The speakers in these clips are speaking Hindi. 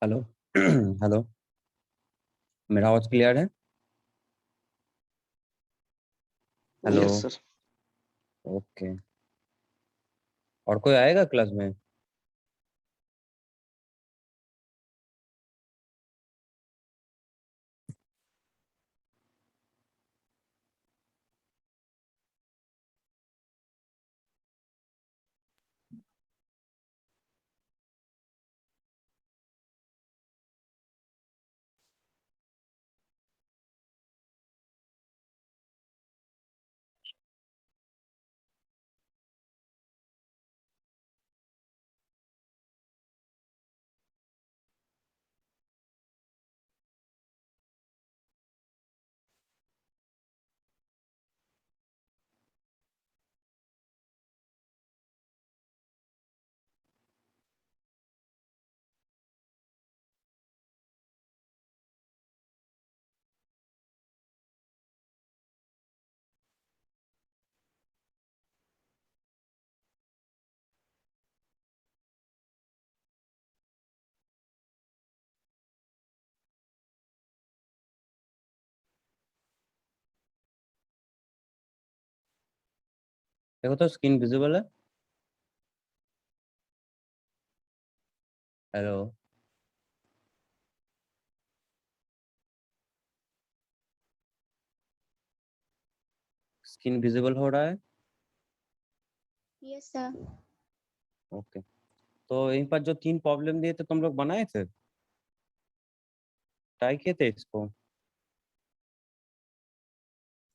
हेलो। हेलो। मेरा आवाज क्लियर है? हेलो। Yes sir. ओके। और कोई आएगा क्लास में? देखो तो स्क्रीन विजिबल है? हेलो। स्क्रीन विजिबल हो रहा है? Yes sir. ओके। तो यहीं पर जो 3 प्रॉब्लम दिए थे तुम लोग बनाए थे? ट्राई किए थे इसको?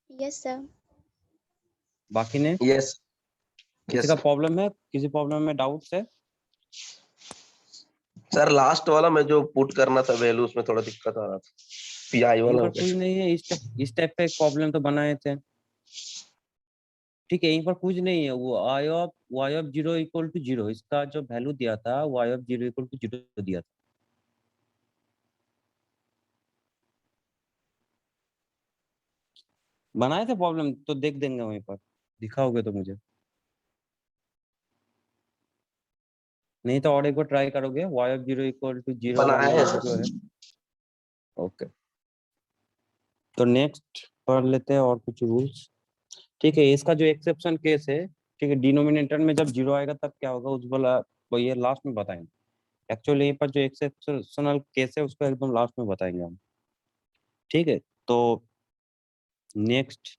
Yes sir. बाकी ने? यस किसी यस का प्रॉब्लम है? किसी प्रॉब्लम में डाउट्स है? सर, लास्ट वाला मैं जो पुट करना था वैल्यू, उसमें थोड़ा दिक्कत आ रहा था। पीआई यहीं वाला हो पर कुछ गया। नहीं है। इस टाइप का एक प्रॉब्लम तो बनाए थे। ठीक है, यहीं पर कुछ नहीं है। वो y ऑफ 0 इक्वल टू 0, इसका जो वैल्यू दिया था y ऑफ 0 इक्वल टू 0 दिया था। बनाए थे प्रॉब्लम तो देख देंगे वहीं पर। दिखाओगे तो मुझे। नहीं तो और एक बार ट्राई करोगे y ऑफ 0 इक्वल टू 0 बनाया वाला है वो जो है। सर। ओके। तो नेक्स्ट पढ़ लेते हैं और कुछ रूल्स। ठीक है, इसका जो एक्सेप्शन केस है, ठीक है, डिनोमिनेटर में जब 0 आएगा तब क्या होगा उस वाला वो ये लास्ट में बताएंगे। एक्चुअली यहाँ पर जो एक्सेप्शनल केस है उसको एकदम लास्ट में बताएंगे हम। ठीक है। तो नेक्स्ट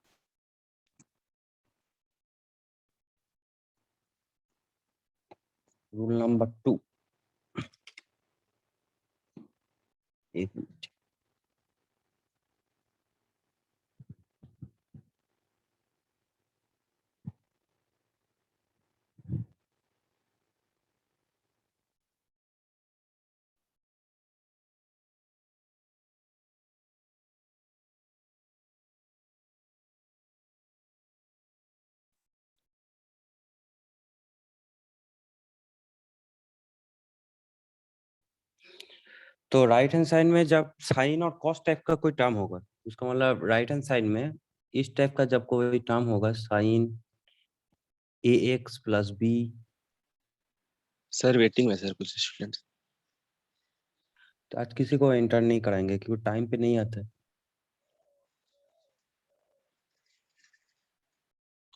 रूल नंबर 2। एक मिनट। तो राइट हैंड साइड में जब साइन और कॉस टाइप का कोई टर्म होगा, उसका मतलब राइट हैंड साइड में इस टाइप का जब कोई टर्म होगा, sine ax plus B. Sir waiting में सर कुछ स्टूडेंट। तो आज किसी को एंटर नहीं कराएंगे क्योंकि टाइम पे नहीं आता है।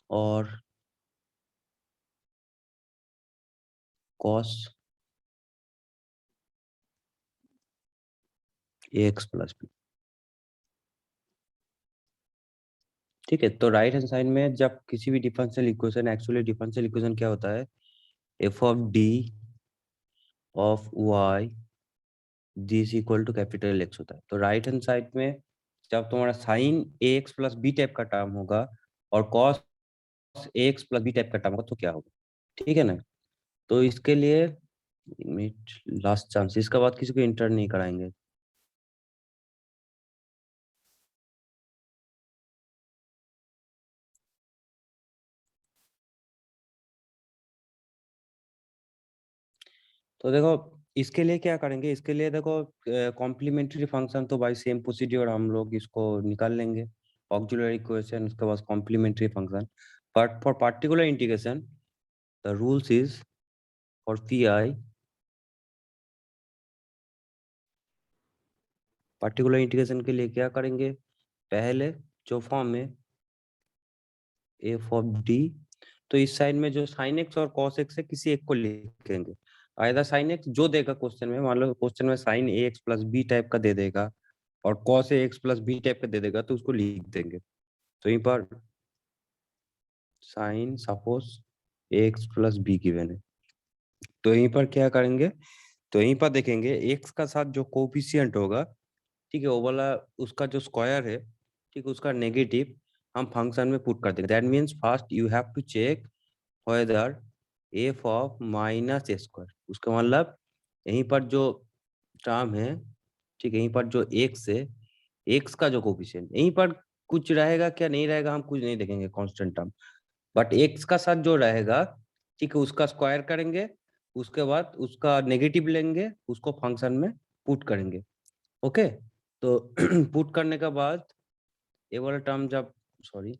और कॉस ax प्लस बी। ठीक है। तो राइट हैंड साइड में जब किसी भी differential equation, actually differential equation क्या होता है, F of D of Y this equal to capital X होता है। तो राइट हैंड साइड में जब तुम्हारा sine A X plus B type का टर्म होगा और cos A X plus B type का टर्म होगा तो क्या होगा? ठीक है ना? तो इसके लिए लास्ट चांस, इसके बाद किसी को इंटर नहीं कराएंगे। तो देखो, इसके लिए क्या करेंगे, इसके लिए देखो कॉम्प्लीमेंट्री फंक्शन तो बाई सेम प्रोसीड्योर हम लोग इसको निकाल लेंगे। ऑक्सिलरी इक्वेशन, उसके बाद complementary function. But for particular integration the rules is for P I particular integration के लिए क्या करेंगे, पहले जो फॉर्म है एफ ऑफ डी, तो इस साइड में जो साइन एक्स और कॉस एक्स है किसी एक को लिखेंगे। आइदर साइन एक्स जो देगा क्वेश्चन में, मान लो क्वेश्चन में sign A X plus B type का दे देगा और cos A X plus B type का दे देगा, तो उसको लिख देंगे। तो यहीं पर sine suppose A X plus B given है, तो यहीं पर क्या करेंगे, तो यहीं पर देखेंगे एक्स का साथ जो कोफिशिएंट होगा, ठीक है, वो वाला उसका जो स्क्वायर है, ठीक है, उसका नेगेटिव हम फंक्शन में पुट कर देंगे। That means first you have to check whether F of minus A square, उसका मतलब यहीं पर जो टर्म है, ठीक है, यहीं पर जो एक्स है, एक्स का जो कोफिशिएंट यहीं पर कुछ रहेगा क्या नहीं रहेगा हम कुछ नहीं देखेंगे, कांस्टेंट टर्म, बट एक्स का साथ जो रहेगा, ठीक है, उसका स्क्वायर करेंगे, उसके बाद उसका नेगेटिव लेंगे, उसको फंक्शन में पुट करेंगे। ओके, तो पुट करने के बाद ये वाला टर्म जब, सॉरी,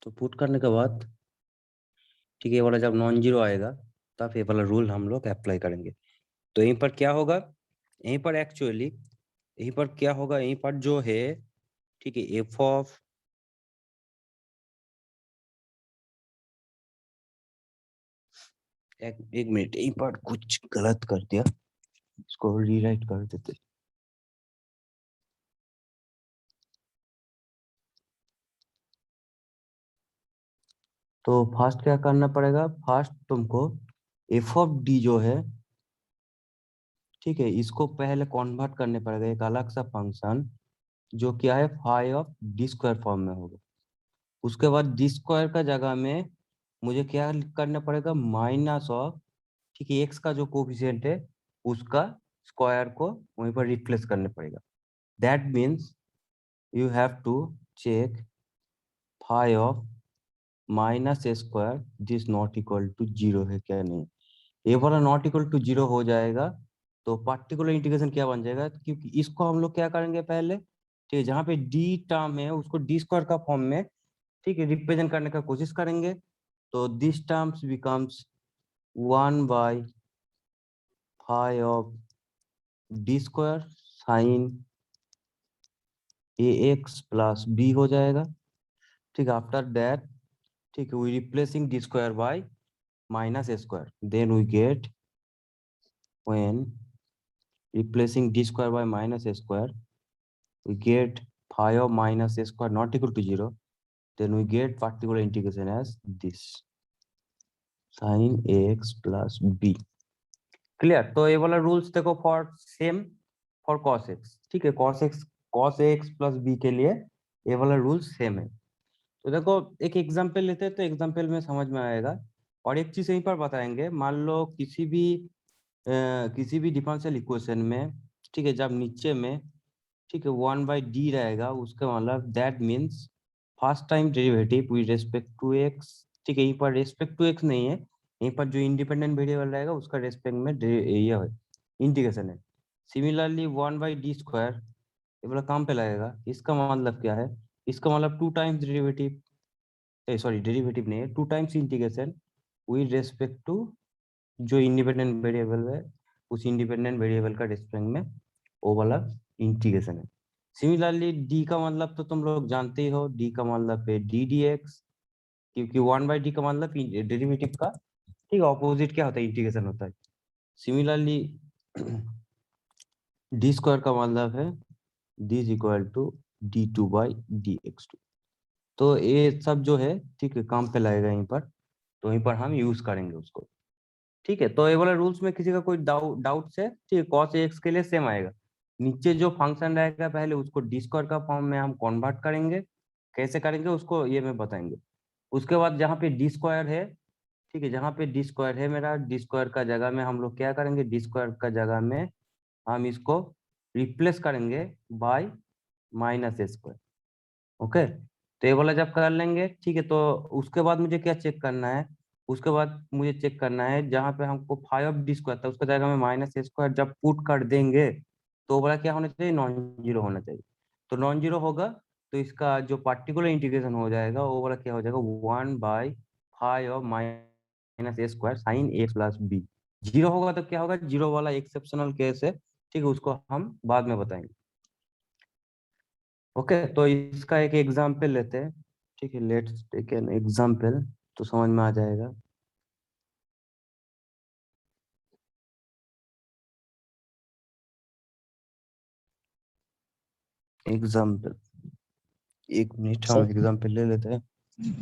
तो पुट करने के बाद, ठीक है, ये वाला जब नॉन जीरो आएगा तब ये वाला रूल हम लोग अप्लाई करेंगे। तो यहीं पर क्या होगा, यहीं पर एक्चुअली यहीं पर क्या होगा, यहीं पर जो है, ठीक है, एफ ऑफ एक मिनट, यहीं पर कुछ गलत कर दिया, इसको रीराइट कर देते। तो फर्स्ट क्या करना पड़ेगा, फर्स्ट तुमको एफ ऑफ डी जो है, ठीक है, इसको पहले कन्वर्ट करने पड़ेगा एक अलग सा फंक्शन, जो क्या है phi of D square form में होगा। उसके बाद डी स्क्वायर का जगह में मुझे क्या करना पड़ेगा, माइनस ऑफ, ठीक है, एक्स का जो कोफिशिएंट है उसका स्क्वायर को वहीं पर रिप्लेस करने पड़ेगा। That means you have to check phi of minus A square this not equal to zero है क्या नहीं। ये वाला नॉट इक्वल टू जीरो हो जाएगा तो पार्टिकुलर इंटीग्रेशन क्या बन जाएगा, क्योंकि इसको हम लोग क्या करेंगे पहले, ठीक है, जहाँ पे डी टर्म है उसको डी स्क्वायर का फॉर्म में, ठीक है, रिप्रेजेंट करने का कोशिश करेंगे। तो this terms becomes 1 by phi of D square sine A X plus B हो जाएगा। ठीक है, आफ्टर दैट, ठीक है, we replacing D square by minus A square, then we get when replacing d square by minus a square, we get phi of minus a square not equal to 0, then we get particular integration as this sin ax plus b। Clear, तो ये वाला रूल्स देखो for same for cos x, ठीक है, cos ax प्लस b के लिए ये वाला रूल सेम है। तो देखो एक एग्जांपल लेते हैं तो एग्जांपल में समझ में आएगा। और एक चीज यहीं पर बताएंगे, मान लो किसी भी डिफरेंशियल इक्वेशन में, ठीक है, जब नीचे में, ठीक है, 1/d रहेगा, उसका मतलब that means first time derivative with respect to X, ठीक है, यहीं पर रेस्पेक्ट टू एक्स नहीं है, यहीं पर जो इंडिपेंडेंट वेरिएबल रहेगा उसका रेस्पेक्ट में ये है इंटीग्रेशन है। सिमिलरली 1/d स्क्वायर ये वाला काम पे लगेगा। इसका मतलब क्या है, इसका मतलब two times derivative, sorry derivative नहीं है, two times integration with respect to जो इंडिपेंडेंट वेरिएबल है, उस इंडिपेंडेंट वेरिएबल का रेस्पेक्ट में वो वाला इंटीग्रेशन है। सिमिलरली डी का मतलब तो तुम लोग जानते ही हो, डी का मतलब है डी डी एक्स, क्योंकि 1/d का मतलब डेरिवेटिव का, ठीक, ऑपोजिट क्या होता है, इंटीग्रेशन होता है। सिमिलरली डी स्क्वायर का मतलब है D is equal to d2/dx2। तो ये सब जो है, ठीक है, काम पे लगेगा यहीं पर, तो यहीं पर हम यूज करेंगे उसको। ठीक है, तो ये वाला रूल्स में किसी का कोई डाउट है, ठीक है, cos ax के लिए सेम आएगा। नीचे जो फंक्शन रहेगा पहले उसको डी स्क्वायर का फॉर्म में हम कन्वर्ट करेंगे, कैसे करेंगे उसको ये में बताएंगे। उसके बाद जहाँ पे डी स्क्वायर है, ठीक है, जहाँ पे डी स्क्वायर है मेरा, डी स्क्वायर का जगह में हम लोग क्या करेंगे, डी स्क्वायर का जगह में हम इसको रिप्लेस करेंगे bye minus A square. Okay, तो ये वाला जब कर लेंगे, ठीक है, तो उसके बाद मुझे क्या चेक करना है, उसके बाद मुझे चेक करना है जहाँ पे हमको 5d स्क्वायर था उसका जगह में माइनस ए स्क्वायर जब पुट कर देंगे तो बोला क्या होना चाहिए, नॉन जीरो होना चाहिए। तो नॉन जीरो होगा तो इसका जो पार्टिकुलर इंटीग्रेशन हो जाएगा वो वाला क्या हो जाएगा, 1/5 - ए साइन ए प्लस बी। जीरो होगा तो क्या होगा, जीरो वाला एक्सेप्शनल केस है, ठीक है, उसको हम बाद में बताएंगे। ओके, तो इसका एक एग्जाम्पल लेते हैं, ठीक है, लेट्स टेक एन एग्जाम्पल तो समझ में आ जाएगा। एग्जाम्पल, एक मिनट हम सर एग्जाम्पल ले लेते हैं।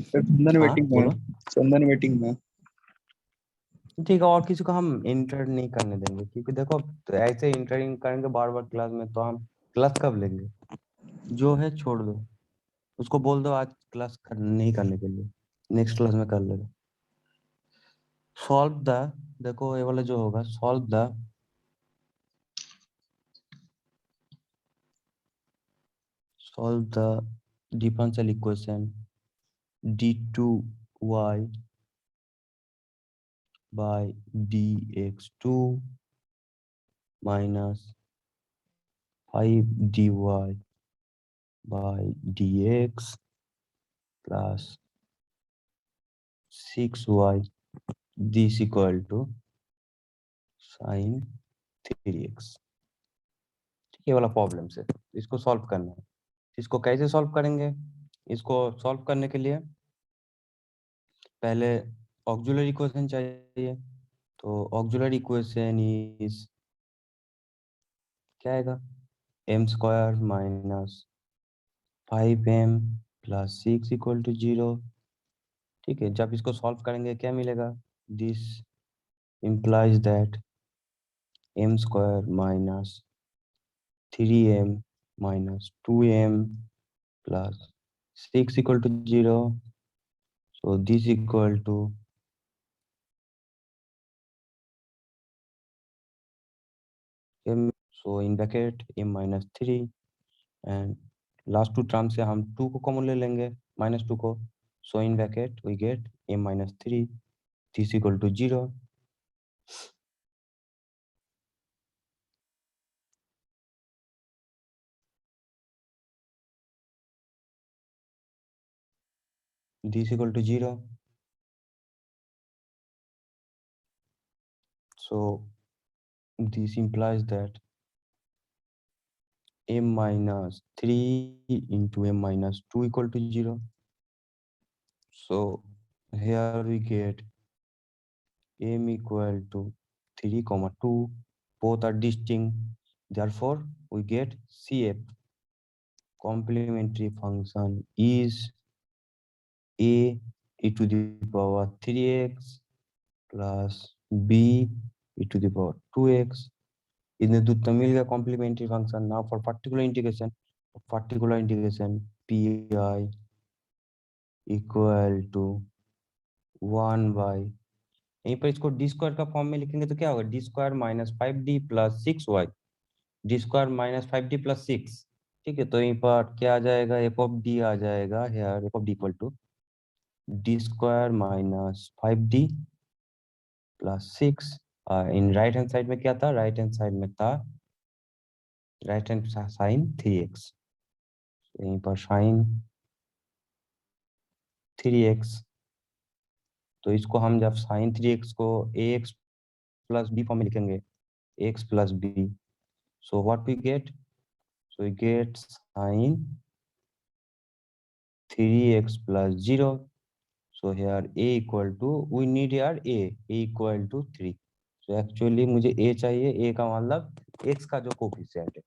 चंदन हाँ वेटिंग में बोलो। है। चंदन वेटिंग में है। ठीक है, और किसी को हम इंटर नहीं करने देंगे क्योंकि देखो तो ऐसे इंटरिंग करेंगे बार बार क्लास में तो हम क्लास कब लेंगे, जो है छोड़ दो, उसको बोल दो आज क्लास नहीं करने के लिए, नेक्स्ट क्लास में कर लेगा। सॉल्व द, देखो ये वाला जो होगा, solve the differential equation d2y by dx2 minus 5dy by dx plus 6y this equal to sin 3x। ये वाला प्रॉब्लम से इसको सॉल्व करना है। इसको कैसे सॉल्व करेंगे, इसको सॉल्व करने के लिए पहले ऑक्सिलरी इक्वेशन चाहिए। तो ऑक्सिलरी इक्वेशन इज क्या आएगा, m² minus 5m plus 6 equal to 0। ठीक है, जब इसको सॉल्व करेंगे क्या मिलेगा, this implies that m² minus 3m minus 2m plus 6 equal to 0. So this equal to m. So in bracket m minus 3 and last two terms से हम 2 को कॉमन ले लेंगे, minus 2 को. So in bracket we get m minus 3. This equal to 0. This equal to 0. So this implies that m minus 3 into m minus 2 equal to 0. So here we get m equal to 3 comma 2, both are distinct, therefore we get CF. Complementary function is a e to the power 3x plus b e to the power 2x. इन्हें दो तो मिल गया complementary function. Now for particular integration pi equal to 1 by, यहीं पर इसको डी स्क्वायर का फॉर्म में लिखेंगे तो क्या होगा, d² minus 5d plus 6y, d² minus 5d plus 6। ठीक है, तो यहीं पर क्या आ जाएगा, एफ ऑफ डी आ जाएगा, here F of D equal to d² minus 5d plus 6। In right hand side में क्या था, राइट हैंड साइड में था राइट हैंड साइन 3x, यहीं पर साइन 3x। तो इसको हम जब साइन 3x को ax प्लस b फॉर्म में लिखेंगे, x plus b, so what we get, so we get sin 3x plus 0. So here a equal to, we need here a equal to 3. So actually मुझे a चाहिए, a का मतलब x का जो कोफिशिएंट है।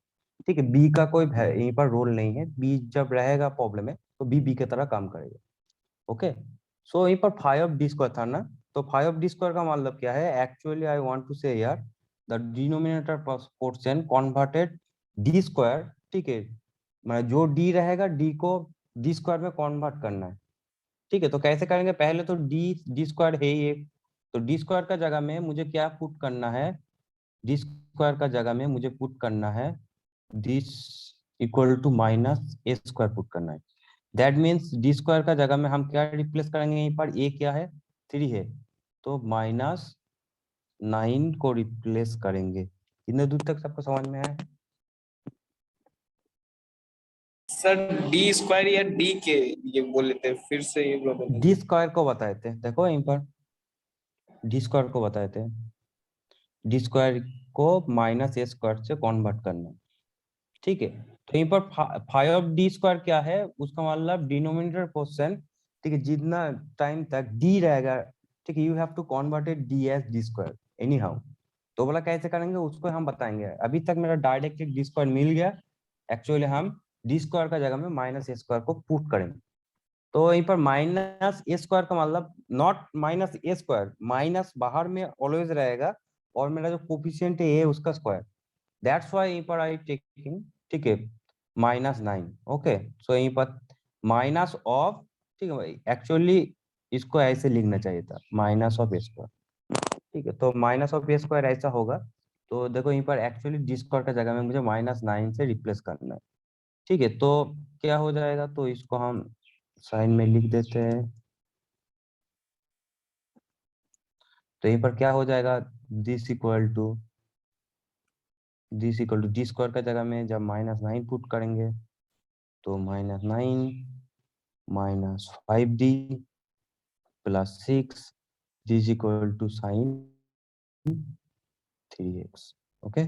ठीक है, b का कोई यहीं पर रोल नहीं है, b जब रहेगा प्रॉब्लम में तो b की तरह काम करेगा। ओके, सो यहीं पर 5d² था ना, तो 5d² का मतलब क्या है, एक्चुअली आई वांट टू से here the denominator portion converted d²। ठीक है, मतलब जो d रहेगा d को d² में कन्वर्ट करना है। ठीक है, तो कैसे करेंगे, पहले तो d² है ही एक, तो d² का जगह में मुझे क्या पुट करना है, d² का जगह में मुझे पुट करना है this equal to minus a² put करना है। दैट मीन्स d² का जगह में हम क्या रिप्लेस करेंगे, यहीं पर a क्या है, 3 है, तो -9 को रिप्लेस करेंगे। कितने दूर तक सबको समझ में आया? सर डी स्क्वायर या डी के ये बोल लेते हैं, फिर से ये बदल डी स्क्वायर को बताए थे, देखो यहीं पर डी स्क्वायर को बताए थे। डी स्क्वायर को -a स्क्वायर से कन्वर्ट करना, ठीक है। तो यहीं पर 5d स्क्वायर क्या है, उसका मतलब डिनोमिनेटर पोर्शन, ठीक है, जितना टाइम तक d रहेगा, ठीक है, you have to convert it d as d square anyhow. तो बोला कैसे करेंगे उसको हम बताएंगे। अभी तक मेरा डायरेक्ट d स्क्वायर मिल गया, एक्चुअली हम d स्क्वायर का जगह में -a स्क्वायर को पुट करेंगे। तो यहीं पर -a स्क्वायर का मतलब नॉट -a स्क्वायर, माइनस बाहर में ऑलवेज रहेगा, और मेरा जो कोफिशिएंट है a उसका स्क्वायर, दैट्स व्हाई यहीं पर आई टेकिंग, ठीक है, -9। ओके, सो यहीं पर माइनस ऑफ, ठीक है भाई, एक्चुअली इसको ऐसे लिखना चाहिए था, माइनस ऑफ a स्क्वायर, ठीक है। तो माइनस ऑफ a स्क्वायर ऐसा होगा। तो देखो यहीं पर एक्चुअली d स्क्वायर का जगह में मुझे -9 से रिप्लेस करना है, ठीक है। तो क्या हो जाएगा, तो इसको हम साइन में लिख देते हैं। तो यहीं पर क्या हो जाएगा, this equal to d square का जगह में जब -9 पुट करेंगे, तो -9 -5d plus 6 this equal to sine 3x। Okay,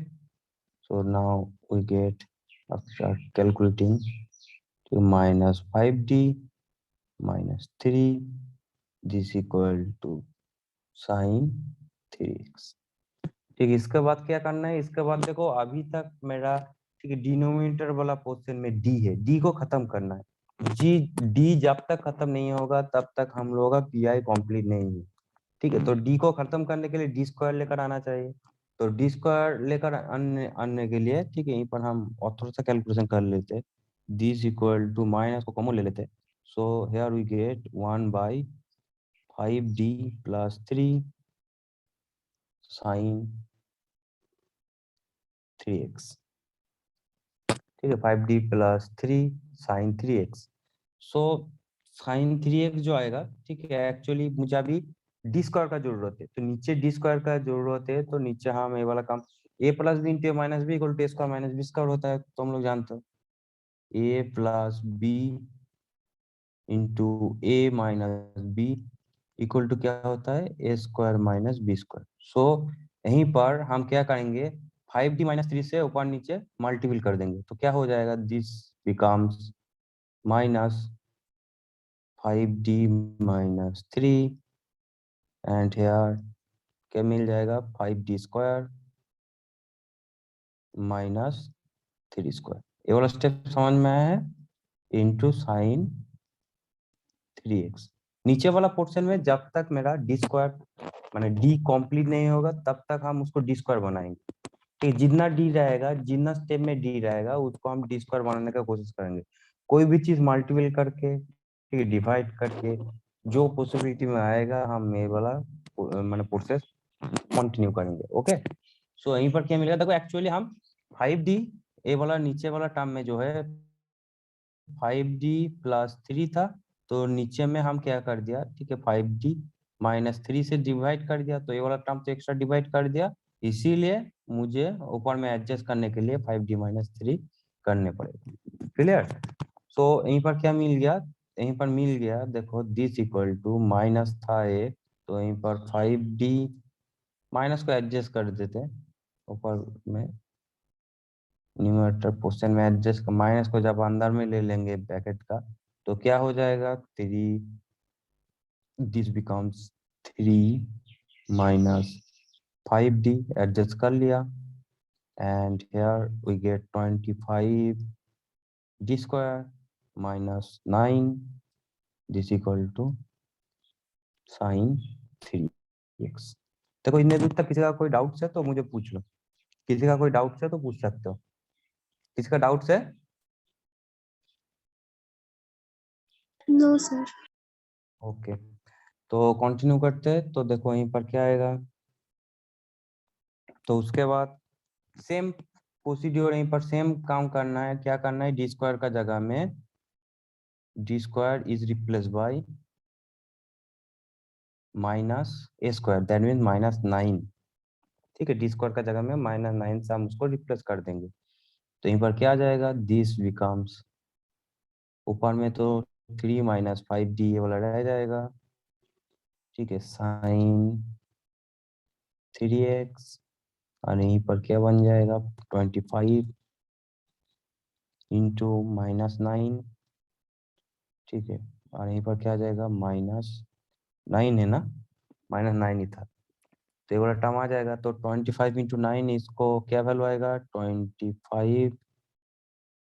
so now we get, after calculating, to -5d -3 this equal to sin 3x। ठीक है, इसके बाद क्या करना है, इसके बाद देखो अभी तक मेरा, ठीक है, डिनोमिनेटर वाला पोर्शन में d है, d को खत्म करना है। d जब तक खत्म नहीं होगा तब तक हम लोगों का पीआई कंप्लीट नहीं है, ठीक है। तो d को खत्म करने के लिए d स्क्वायर लेकर आना चाहिए। तो d स्क्वायर लेकर आने के लिए, ठीक है, यहीं पर हम और थोड़ा सा कैलकुलेशन कर लेते हैं। दिस इक्वल टू माइनस को कॉमन ले लेते हैं। So here we get 1/5d plus 3 sine 3x, ठीक है, 5d plus 3 sine 3x। So sine 3x जो आएगा, ठीक है, एक्चुअली मुझे अभी डी स्क्वायर का जरूरत है, तो नीचे डी स्क्वायर का जरूरत है, तो नीचे हम ये वाला काम a plus B into minus B equal to a square minus B square होता है, तो हम लोग जानते हो a plus B into a minus B equal to क्या होता है, a square minus B square. So यहीं पर हम क्या करेंगे, 5d माइनस 3 से ऊपर नीचे मल्टीपल कर देंगे, तो क्या हो जाएगा, this becomes minus 5d minus 3 and here क्या मिल जाएगा, 5d स्क्वायर माइनस 3 स्क्वायर। ये वाला स्टेप समझ में आया है, इंटू साइन 3x। नीचे वाला पोर्शन में जब तक मेरा डी स्क्वायर माने डी कंप्लीट नहीं होगा तब तक हम उसको डी स्क्वायर बनाएंगे, ठीक, जितना डी रहेगा, जितना स्टेप में डी रहेगा उसको हम डी स्क्वायर बनाने का कोशिश करेंगे। कोई भी चीज मल्टीपल करके, ठीक है, डिवाइड करके जो पॉसिबिलिटी में आएगा हम ये वाला माने प्रोसेस कंटिन्यू करेंगे। ओके, सो यहीं पर क्या मिलेगा, देखो एक्चुअली हम 5d ए वाला नीचे वाला टर्म में जो है 5d प्लस 3 था, तो नीचे में हम क्या कर दिया, ठीक है, 5d माइनस 3 से डिवाइड कर दिया, तो ये वाला टर्म तो एक्स्ट्रा डिवाइड कर दिया, इसीलिए मुझे ऊपर में एडजस्ट करने के लिए 5d माइनस 3 करने पड़ेगा। क्लियर? सो यहीं पर क्या मिल गया, यहीं पर मिल गया, देखो दिस इक्वल टू माइनस था ए, तो यहीं पर 5d माइनस को एडजस्ट कर देते हैं ऊपर में, न्यूमरेटर पोर्शन में एडजस्ट, माइनस को जब अंदर में ले लेंगे ब्रैकेट का, तो क्या हो जाएगा, 3, this becomes 3 minus 5d adjust कर लिया, and here we get 25d square minus 9 this equal to sine 3x। देखो इतने दूर तक किसी का कोई डाउट्स है तो मुझे पूछ लो, किसी का कोई डाउट्स है तो पूछ सकते हो, किसी का डाउट्स है? No sir. ओके, तो कंटिन्यू करते हैं। तो देखो यहीं पर क्या आएगा, तो उसके बाद सेम प्रोसीड्योर, यहीं पर सेम काम करना है। क्या करना है, डी स्क्वायर का जगह में D square is replace by minus A square, that mean -9। ठीक है, डी स्क्वायर का जगह में -9 से हम उसको रिप्लेस कर देंगे। तो यहीं पर क्या आ जाएगा, दिस बिकम्स, ऊपर में तो 3 - 5d ये वाला रह जाएगा। ठीक है, साइन 3x, और यहीं पर क्या बन जाएगा, 25 इंटू -9। ठीक है, और यहीं पर क्या आ जाएगा, -9 है ना, -9 ही था, तो ये वाला टर्म आ जाएगा। तो 25 इंटू 9, इसको क्या वैल्यू आएगा, 25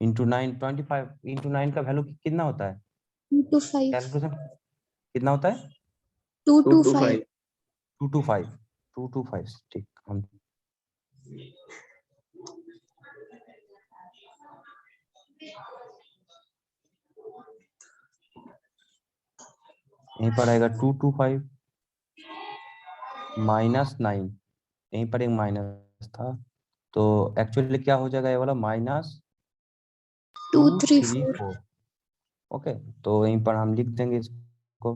इंटू 9, 25 इंटू 9 का वैल्यू कितना होता है, 2 to 5. कैलकुलेशन कितना होता है, 2 2 to to 5. 5 2 to 5। ठीक, हम यहीं पर आएगा 2 to 5 -9, यहीं पर एक माइनस था, तो एक्चुअली क्या हो जाएगा, ये वाला2, 3, 4. -234। ओके, तो यहीं पर हम लिख देंगे इसको,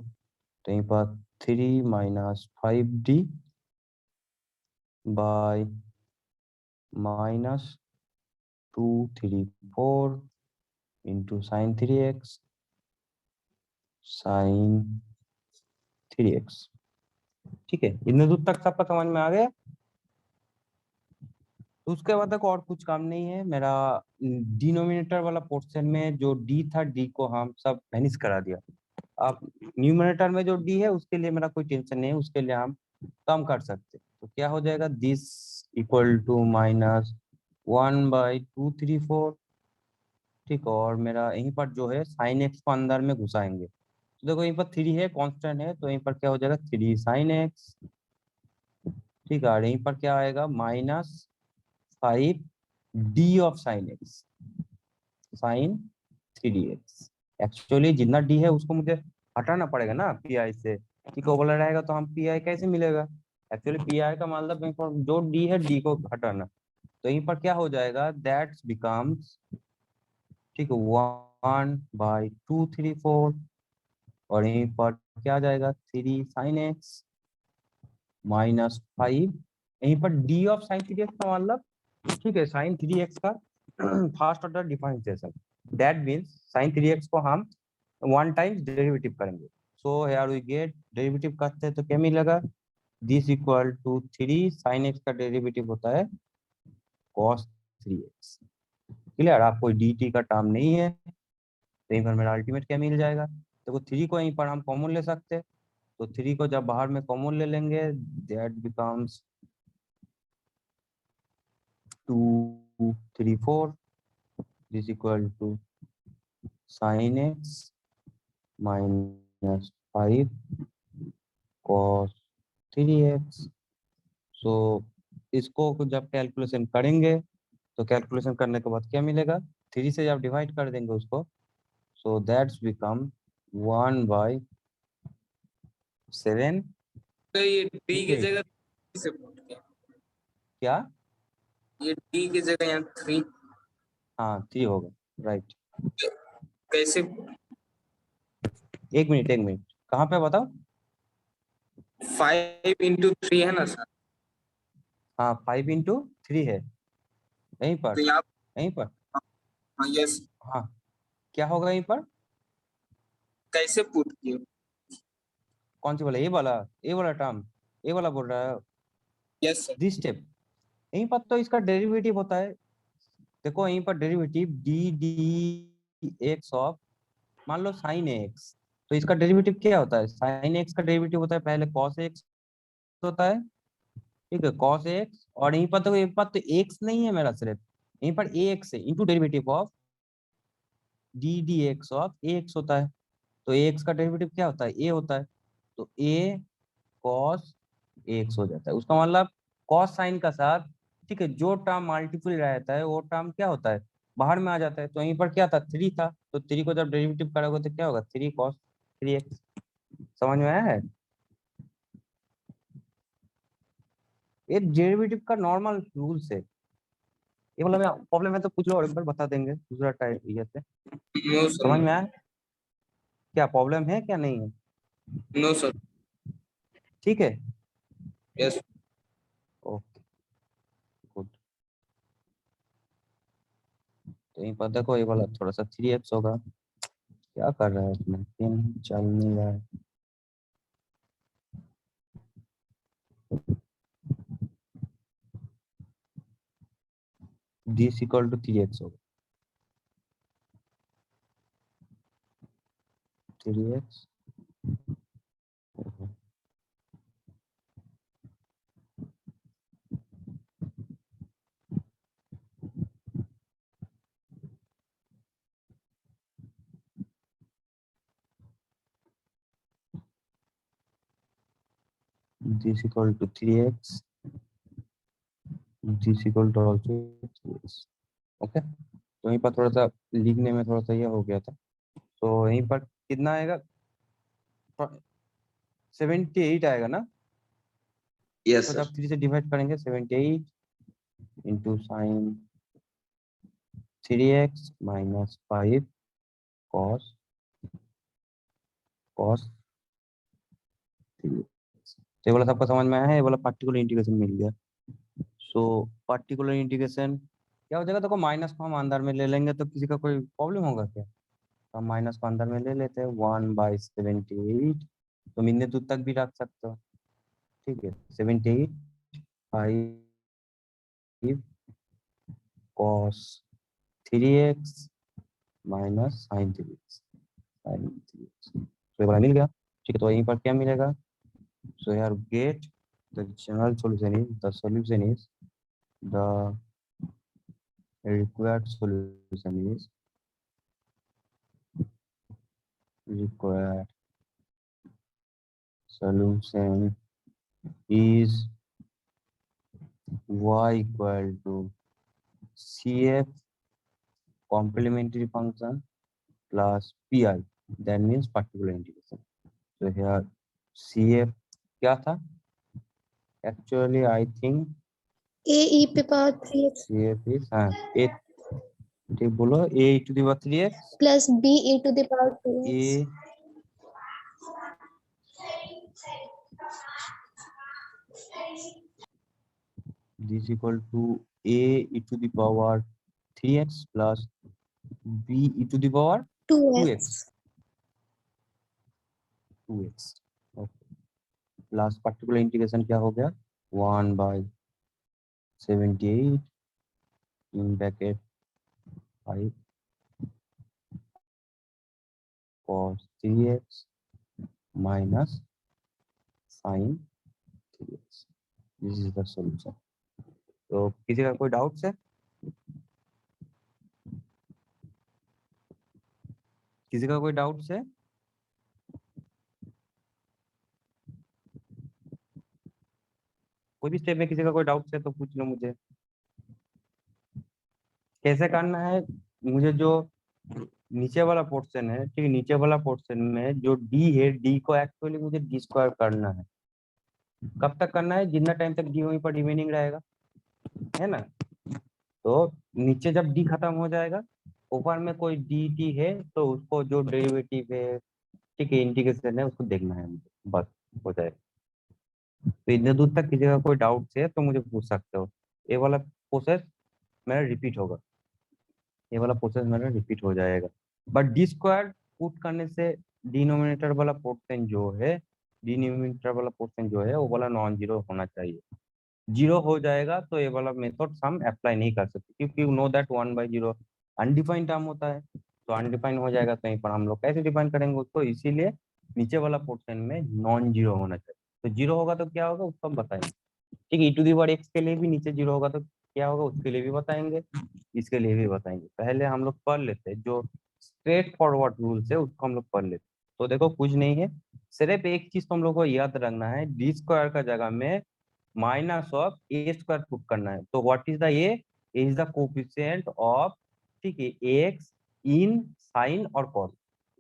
तो यहीं पर 3 - 5d bye -234 into sine 3x, sign 3x। ठीक है, इतने दूर तक सबका समझ में आ गया। तो उसके बाद तक और कुछ काम नहीं है मेरा। डिनोमिनेटर वाला पोर्शन में जो डी था, डी को हम सब फिनिश करा दिया। अब न्यूमरेटर में जो डी है उसके लिए मेरा कोई टेंशन नहीं है, उसके लिए हम कम कर सकते। तो क्या हो जाएगा, दिस इक्वल टू -1/234। ठीक है, और मेरा यहीं पर जो है साइन एक्स को अंदर में घुसाएंगे, तो देखो यहीं पर 3 है, कांस्टेंट है, तो यहीं पर क्या हो जाएगा, 3 sin x। ठीक है, और यहीं पर क्या आएगा, -5d of sine X, sine 3dx। Actually जितना डी है उसको मुझे हटाना पड़ेगा ना पी आई से, ठीक है, वो वाला रहेगा तो हम पी आई कैसे मिलेगा। एक्चुअली पी आई का मतलब जो डी है, डी को हटाना। तो यहीं पर क्या हो जाएगा, दैट्स बिकम्स, ठीक है, 1/234, और यहीं पर क्या आ जाएगा, 3 sin x -5, यहीं पर डी ऑफ साइन 3x का मतलब, ठीक है, साइन 3x का first order differentiation, that means sine 3x को हम 1 टाइम्स डेरिवेटिव करेंगे। So here we get, derivative करते हैं तो क्या मिलेगा, this equal to 3 sin x का डेरिवेटिव होता है cos 3x। क्लियर, आप कोई dt का टर्म नहीं है, तो यहीं पर मेरा अल्टीमेट क्या मिल जाएगा। देखो 3 को यहीं पर हम कॉमन ले सकते हैं, तो 3 को जब बाहर में कॉमन ले लेंगे, that becomes 234, this equal to sin x -5 cos 3x। So इसको जब कैलकुलेशन करेंगे, तो कैलकुलेशन करने के बाद क्या मिलेगा, 3 से जब डिवाइड कर देंगे उसको, सो दैट्स बिकम 1/7। तो ये डी की 3 जगह से पुट किया, क्या, ये डी की जगह यहाँ 3 हाँ 3 होगा, राइट। कैसे, 1 मिनट, कहाँ पे बताओ, 5 into 3 है ना सर, हाँ 5 into 3 है, यहीं पर, तो यहाँ, यहीं पर, हाँ यस, हाँ क्या होगा यहीं पर, कैसे पुट किए, कौन सी वाला, ये वाला टर्म, ये वाला बोल रहा है, यस सर, दिस स्टेप। यहीं पर तो इसका डेरिवेटिव होता है, देखो यहीं पर derivative D D x of, मान लो साइन एक्स, तो इसका डेरिवेटिव क्या होता है, साइन एक्स का डेरिवेटिव होता है पहले कॉस एक्स होता है। ठीक है, कॉस एक्स, और यहीं पर तो एक्स नहीं है मेरा, सिर्फ यहीं पर ए एक्स है, into derivative of D D x of A x होता है। तो ए एक्स का डेरिवेटिव क्या होता है, ए होता है, तो ए कॉस एक्स हो जाता है, उसका मतलब कॉस साइन का साथ, ठीक है, जो टर्म मल्टीपल रहता है वो टर्म क्या होता है, बाहर में आ जाता है। तो यहीं पर क्या था, 3 था, तो 3 को जब डेरिवेटिव करोगे तो क्या होगा, 3 cos 3x। समझ में आया है, ये डेरिवेटिव का नॉर्मल रूल्स है। ये मतलब प्रॉब्लम है तो पूछ लो, और एक बार बता देंगे दूसरा टाइप ये से। नो समझ सर, में आया, क्या प्रॉब्लम है क्या नहीं है। नो सर, ठीक है, यस ओके गुड। तो यहीं पर देखो ये वाला थोड़ा सा 3x होगा। क्या कर रहा है इसमें, पिन चल नहीं रहा है। दिस इक्वल टू 3x होगा, 3x this equal to 3x, this equal to also 3x। Okay, तो यहीं पर थोड़ा सा लिखने में थोड़ा सा ये हो गया था। तो यहीं पर कितना आएगा, 78 आएगा ना। यस तो सर। जब 3 से डिवाइड करेंगे 78 into sine 3x minus 5 cos cos 3। तो ये वाला सबका समझ में आया है, ये वाला पार्टिकुलर इंटीग्रेशन मिल गया। सो पार्टिकुलर इंटीग्रेशन क्या हो जाएगा, देखो माइनस को हम अंदर में ले लेंगे तो किसी का कोई प्रॉब्लम होगा क्या। तो हम माइनस को अंदर में ले लेते हैं, 1/78। तुम इतने दूर तक भी रख सकते हो, ठीक है। 78 5 cos 3x minus sine 3x, तो ये वाला मिल गया, ठीक है। तो यहीं पर क्या मिलेगा, सो यार get the general solution is the required solution is y equal to cf complementary function plus pi, that means particular integration। so here cf क्या था, actually I think A e पे power 3x cf is a, ठीक बोलो, a to the power 3x plus b e to the power 2x। a this equal to a e to the power 3x plus b e to the power 2x 2x plus particular integration क्या हो गया, 1/78 in bracket 5 cos 3x minus sine 3x। This is the solution. तो किसी का कोई डाउट है, किसी का कोई डाउट है, कोई भी स्टेप में किसी का कोई डाउट है तो पूछ लो मुझे। कैसे करना है, मुझे जो नीचे वाला पोर्शन है, ठीक है, नीचे वाला पोर्शन में जो डी है, डी को एक्चुअली मुझे डी स्क्वायर करना है। कब तक करना है, जितना टाइम तक डी वहीं पर रिमेनिंग रहेगा, है ना। तो नीचे जब डी खत्म हो जाएगा, ऊपर में कोई डी टी है तो उसको जो डेरिवेटिव है, ठीक है, इंटीग्रेशन है, उसको देखना है मुझे, बस हो जाएगा। तो इतने दूर तक किसी का कोई डाउट है तो मुझे पूछ सकते हो। ये वाला प्रोसेस मेरा रिपीट होगा, ये वाला प्रोसेस मेरा रिपीट हो जाएगा। बट डी स्क्वायर पुट करने से डिनोमिनेटर वाला पोर्शन जो है, डिनोमिनेटर वाला पोर्शन जो है वो वाला नॉन जीरो होना चाहिए। जीरो हो जाएगा तो ये वाला मेथड हम अप्लाई नहीं कर सकते, क्योंकि you know that 1/0 undefined term होता है। तो अनडिफाइंड हो जाएगा तो यहीं पर हम लोग कैसे डिफाइन करेंगे उसको, इसीलिए नीचे वाला पोर्शन में नॉन जीरो होना चाहिए। तो जीरो होगा तो क्या होगा उसको हम बताएंगे, ठीक है। e⁻x के लिए भी नीचे जीरो होगा तो क्या होगा उसके लिए भी बताएंगे, इसके लिए भी बताएंगे। पहले हम लोग पढ़ लेते हैं जो स्ट्रेट फॉरवर्ड रूल्स है, उसको हम लोग पढ़ लेते हैं। तो देखो कुछ नहीं है, सिर्फ एक चीज तो हम लोग को याद रखना है, डी स्क्वायर का जगह में minus of A square put करना है। तो what is the A is the coefficient of, ठीक है, एक्स इन साइन और कॉस।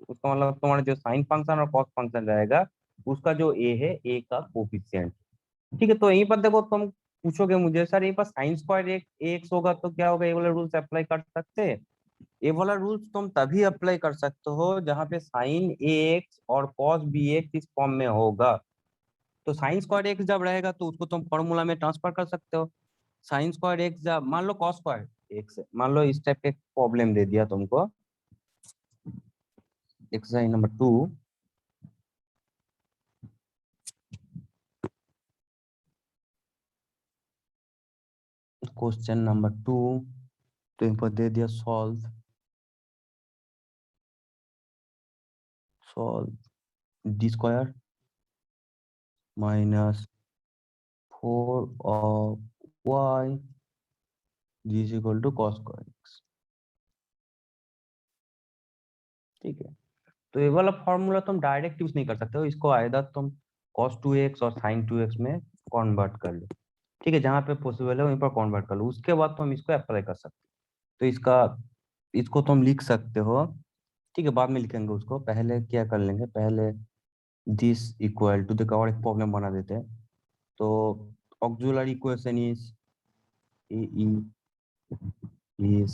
उसका मतलब तुम्हारा जो साइन फंक्शन और कॉस फंक्शन रहेगा उसका जो ए है, ए का कोफिशिएंट, ठीक है। तो यहीं पर देखो तुम पूछोगे मुझे, सर ये पर साइन स्क्वायर एक एक्स होगा तो क्या होगा, ये वाला रूल्स अप्लाई कर सकते हैं। ये वाला रूल्स तुम तभी अप्लाई कर सकते हो जहां पे साइन ए एक्स और कॉस बी एक्स इस फॉर्म में होगा, तो साइन स्क्वायर एक्स जब रहेगा तो उसको तुम फॉर्मूला में ट्रांसफर कर सकते हो। साइन स्क्वायर एक्स जब मान लो कॉस स्क्वायर एक्स, मान लो इस टाइप के प्रॉब्लम दे दिया तुमको, एक्सरसाइज नंबर 2, क्वेश्चन नंबर 2, तो इनको दे दिया solve D square minus 4 of y D is equal to cos square x. ठीक है, तो ये वाला फॉर्मूला तुम डायरेक्ट यूज नहीं कर सकते हो, इसको आइदर तुम cos 2x और sin 2x में कन्वर्ट कर लो। ठीक है, जहां पे पॉसिबल है वहीं पर कन्वर्ट कर लो, उसके बाद तुम इसको अप्लाई कर सकते हो। तो इसको तुम लिख सकते हो। ठीक है, बाद में लिखेंगे उसको, पहले क्या कर लेंगे, पहले दिस इक्वल टू, देखो और एक प्रॉब्लम बना देते हैं। तो auxiliary equation is is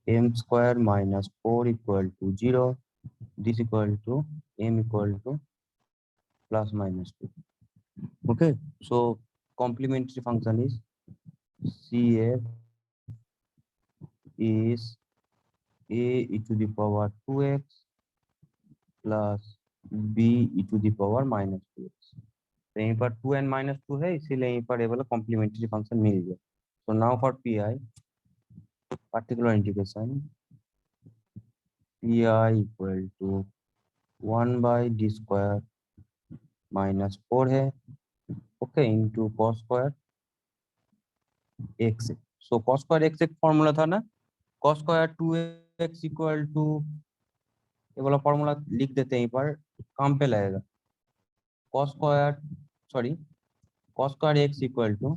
m square minus 4 equal to 0, this equal to m equal to plus minus 2. Okay, so complementary function is CF is a e to the power 2x plus b e to the power minus 2x. तो यहीं पर 2n minus 2 है, इसीलिए यहीं पर ये वाला कॉम्प्लीमेंट्री फंक्शन मिल गया। तो now for PI particular integration PI equal to 1 by d square minus 4 है, okay, into cos square x. So cos square x एक फॉर्मूला था ना, cos square 2x equal to, ये वाला फॉर्मूला लिख देते हैं यहीं पर, काम पे लगेगा। Cos square x equal to,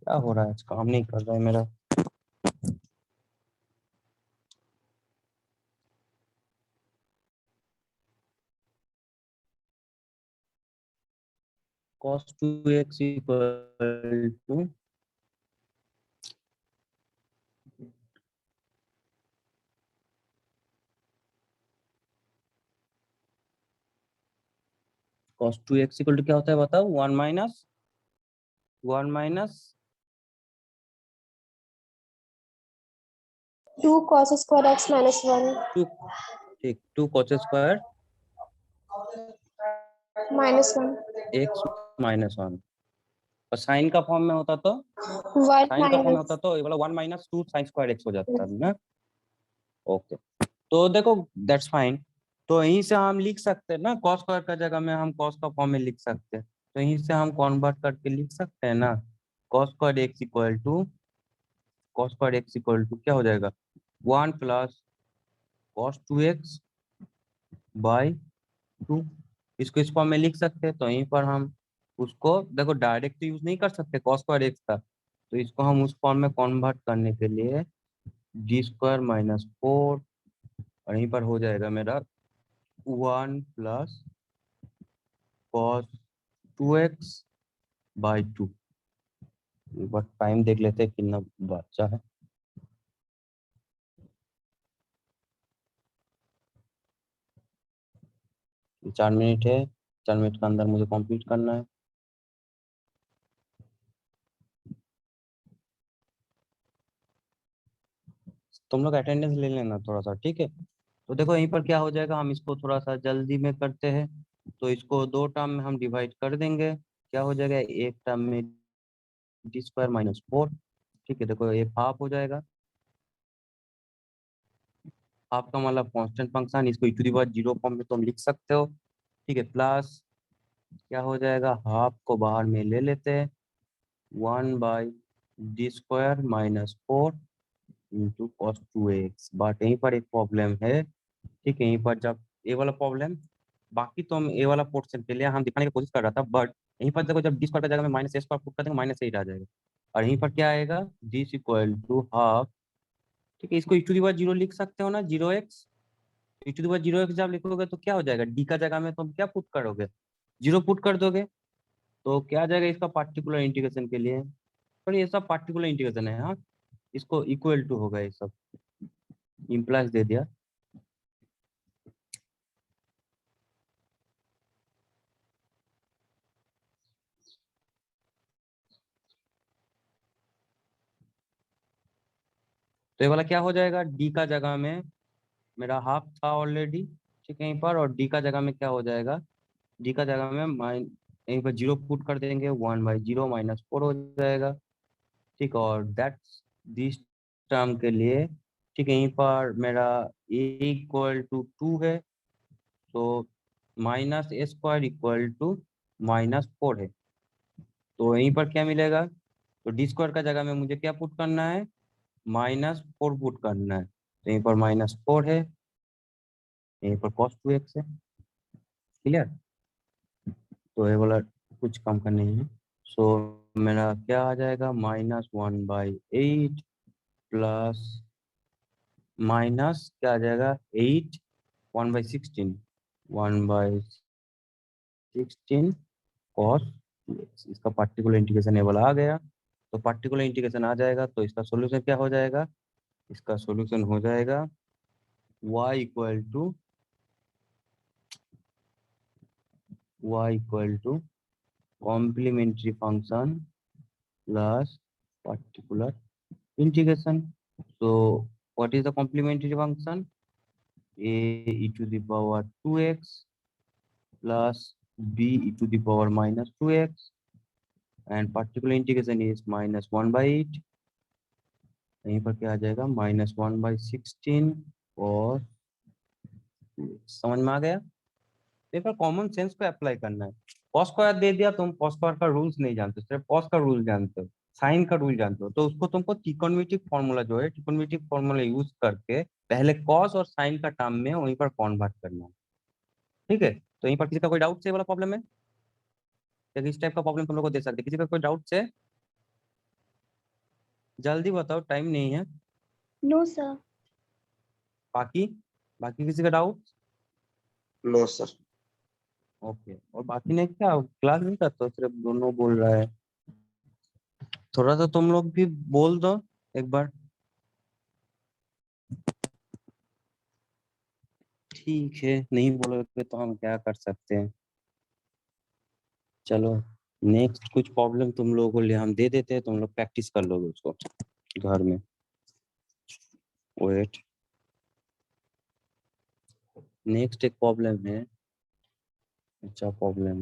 क्या हो रहा है आज, काम नहीं कर रहा है मेरा। cos 2x equal to cos 2x equal to क्या होता है बताओ, 1 minus 2 cos square x minus 1 2, ठीक, 2 cos square minus 1 x minus 1, और साइन का फॉर्म में होता तो, 1 साइन का फॉर्म में minus होता तो ये वाला 1 माइनस 2 साइन स्क्वायर एक्स हो जाता है ना। ओके, तो देखो दैट्स फाइन। तो यहीं से हम लिख सकते हैं ना, कॉस स्क्वायर का जगह में हम कॉस का फॉर्म में लिख सकते हैं, तो यहीं से हम कन्वर्ट करके लिख सकते हैं ना। Cos square x equal to, क्या हो जाएगा, 1 प्लस कॉस 2x बाई 2, इसको इस फॉर्म में लिख सकते हैं। तो यहीं पर हम उसको देखो डायरेक्ट यूज नहीं कर सकते कॉस स्क्वायर एक्स का, तो इसको हम उस फॉर्म में कन्वर्ट करने के लिए डी स्क्वायर माइनस 4, और यहीं पर हो जाएगा मेरा 1 प्लस कॉस 2x बाई 2। एक बार टाइम देख लेते हैं कितना बचा है। ये 4 मिनट है, 4 मिनट के अंदर मुझे कंप्लीट करना है। तुम लोग अटेंडेंस ले लेना थोड़ा सा, ठीक है। तो देखो यहीं पर क्या हो जाएगा, हम इसको थोड़ा सा जल्दी में करते हैं। तो इसको 2 टर्म में हम डिवाइड कर देंगे, क्या हो जाएगा, एक टर्म में डी स्क्वायर माइनस 4, ठीक है। देखो एक हाफ हो जाएगा, हाफ का मतलब कांस्टेंट फंक्शन, इसको e to the power 0 form में तुम लिख सकते हो, ठीक है। प्लस क्या हो जाएगा, हाफ को बाहर में ले लेते हैं, 1 by D square minus 4 into cos 2x। But यहीं पर एक प्रॉब्लम है, ठीक है। यहीं पर जब ये वाला प्रॉब्लम, बाकी तो हम ये वाला पोर्शन के लिए हम दिखाने की कोशिश कर रहा था, बट यहीं पर देखो जब डी स्क्वायर का जगह में माइनस ए स्क्वायर पुट कर देंगे माइनस 8 आ जाएगा, और यहीं पर क्या आएगा, डी इक्वल टू हाफ, ठीक है। इसको e टू दी पावर 0 लिख सकते हो ना, 0x, e to the power 0x जब लिखोगे तो क्या हो जाएगा, डी का जगह में तुम क्या पुट करोगे, 0 पुट कर दोगे, तो क्या आ जाएगा इसका पार्टिकुलर इंटीग्रेशन के लिए, पर ये सब पार्टिकुलर इंटीग्रेशन है, हाँ, इसको इक्वल टू होगा ये सब। इम्प्लाइज दे दिया। तो ये वाला क्या हो जाएगा, डी का जगह में मेरा हाफ था ऑलरेडी, ठीक है यहीं पर, और डी का जगह में क्या हो जाएगा, डी का जगह में यहीं पर 0 पुट कर देंगे, 1/0 -4 हो जाएगा, ठीक। और दैट्स दिस टर्म के लिए, ठीक है, यहीं पर मेरा a इक्वल टू 2 है, तो -a² इक्वल टू -4 है। तो यहीं पर क्या मिलेगा, तो d² का जगह में मुझे क्या पुट करना है, -4 पुट करना है, तो यहीं पर -4 है, यहीं पर cos 2x है, क्लियर। तो ये वाला कुछ कम का नहीं है। सो मेरा क्या आ जाएगा, -1/8 प्लस माइनस क्या आ जाएगा 8, 1/16, 1/16 cos 2x। इसका पार्टिकुलर इंटीग्रेशन ये वाला आ गया। तो पार्टिकुलर इंटीग्रेशन आ जाएगा तो इसका सॉल्यूशन क्या हो जाएगा, इसका सॉल्यूशन हो जाएगा y equal to complementary function plus particular integration. So what is the complementary function? A e to the power 2x plus b e to the power -2x, and particular integration is -1/8। यहीं पर क्या आ जाएगा, -1/16 और समझ में आ गया। पेपर कॉमन सेंस को अप्लाई करना है। कॉस स्क्वायर दे दिया, तुम कॉस स्क्वायर का रूल्स नहीं जानते, सिर्फ कॉस का रूल जानते हो, साइन का रूल जानते हो, तो उसको तुमको त्रिकोणमितिक फॉर्मूला जो है, त्रिकोणमितिक फॉर्मूला यूज करके पहले कॉस और साइन का टर्म में वहीं पर कन्वर्ट करना है, ठीक है। तो यहीं पर किसी का कोई डाउट से वाला प्रॉब्लम है, या इस टाइप का प्रॉब्लम तुम लोग को दे सकते, किसी का कोई डाउट से जल्दी बताओ, टाइम नहीं है। No, sir. बाकी बाकी किसी का डाउट? No sir. ओके, और बाकी ने क्या क्लास नहीं करता, सिर्फ दोनों बोल रहा है, थोड़ा सा तुम लोग भी बोल दो एक बार। ठीक है, नहीं बोलोगे तो हम क्या कर सकते हैं। चलो नेक्स्ट कुछ प्रॉब्लम तुम लोगों को लिए हम दे देते हैं, तुम लोग प्रैक्टिस कर लोगे उसको घर में। वेट, नेक्स्ट एक प्रॉब्लम है, अच्छा प्रॉब्लम